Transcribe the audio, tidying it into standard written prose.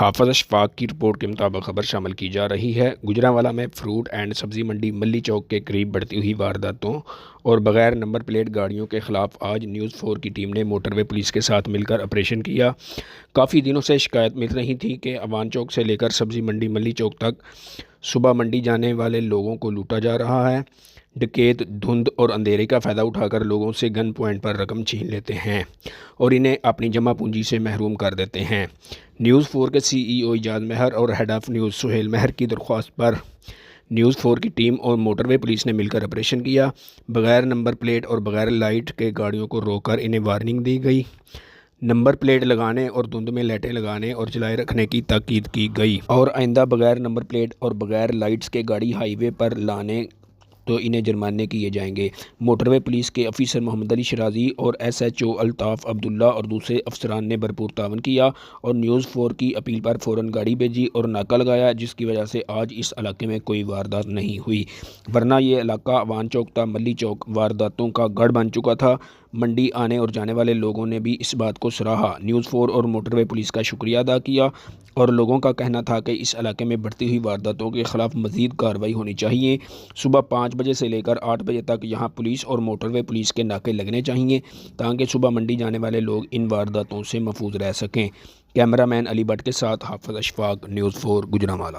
حافظ اشفاق کی رپورٹ کے مطابق خبر شامل کی جا رہی ہے۔ گجرانوالہ میں فروٹ اینڈ سبزی منڈی ملی چوک کے قریب بڑھتی ہوئی وارداتوں اور بغیر نمبر پلیٹ گاڑیوں کے خلاف آج نیوز 4 کی ٹیم نے موٹر وے پولیس کے ساتھ مل کر آپریشن کیا۔ کافی دنوں سے شکایت مل رہی تھی کہ اوان چوک سے لے کر سبزی منڈی ملی چوک تک صبح منڈی جانے والے لوگوں کو لوٹا جا رہا ہے۔ ڈکیت دھند اور اندھیرے کا فائدہ اٹھا کر لوگوں سے گن پوائنٹ پر رقم چھین لیتے ہیں اور انہیں اپنی جمع پونجی سے محروم کر دیتے ہیں۔ نیوز 4 کے سی ای او اعجاز مہر اور ہیڈ آف نیوز سہیل مہر کی درخواست پر نیوز 4 کی ٹیم اور موٹر وے پولیس نے مل کر آپریشن کیا۔ بغیر نمبر پلیٹ اور بغیر لائٹ کے گاڑیوں کو روک کر انہیں وارننگ دی گئی۔ نمبر پلیٹ لگانے اور دھند میں لائٹیں لگانے اور جلائے رکھنے کی تاکید کی گئی اور آئندہ بغیر نمبر پلیٹ اور بغیر لائٹس کے گاڑی ہائی وے پر لانے تو انہیں جرمانے کیے جائیں گے۔ موٹر وے پولیس کے افیسر محمد علی شرازی اور ایس ایچ او الطاف عبداللہ اور دوسرے افسران نے بھرپور تعاون کیا اور نیوز 4 کی اپیل پر فوراً گاڑی بھیجی اور ناکہ لگایا، جس کی وجہ سے آج اس علاقے میں کوئی واردات نہیں ہوئی، ورنہ یہ علاقہ اوان چوک تا ملی چوک وارداتوں کا گڑھ بن چکا تھا۔ منڈی آنے اور جانے والے لوگوں نے بھی اس بات کو سراہا۔ نیوز 4 اور موٹر وے پولیس کا شکریہ ادا کیا اور لوگوں کا کہنا تھا کہ اس علاقے میں بڑھتی ہوئی وارداتوں کے خلاف مزید کارروائی ہونی چاہیے۔ صبح 5 بجے سے لے کر 8 بجے تک یہاں پولیس اور موٹر وے پولیس کے ناکے لگنے چاہیے تاکہ صبح منڈی جانے والے لوگ ان وارداتوں سے محفوظ رہ سکیں۔ کیمرہ مین علی بٹ کے ساتھ حافظ اشفاق، نیوز 4 گجرانوالہ۔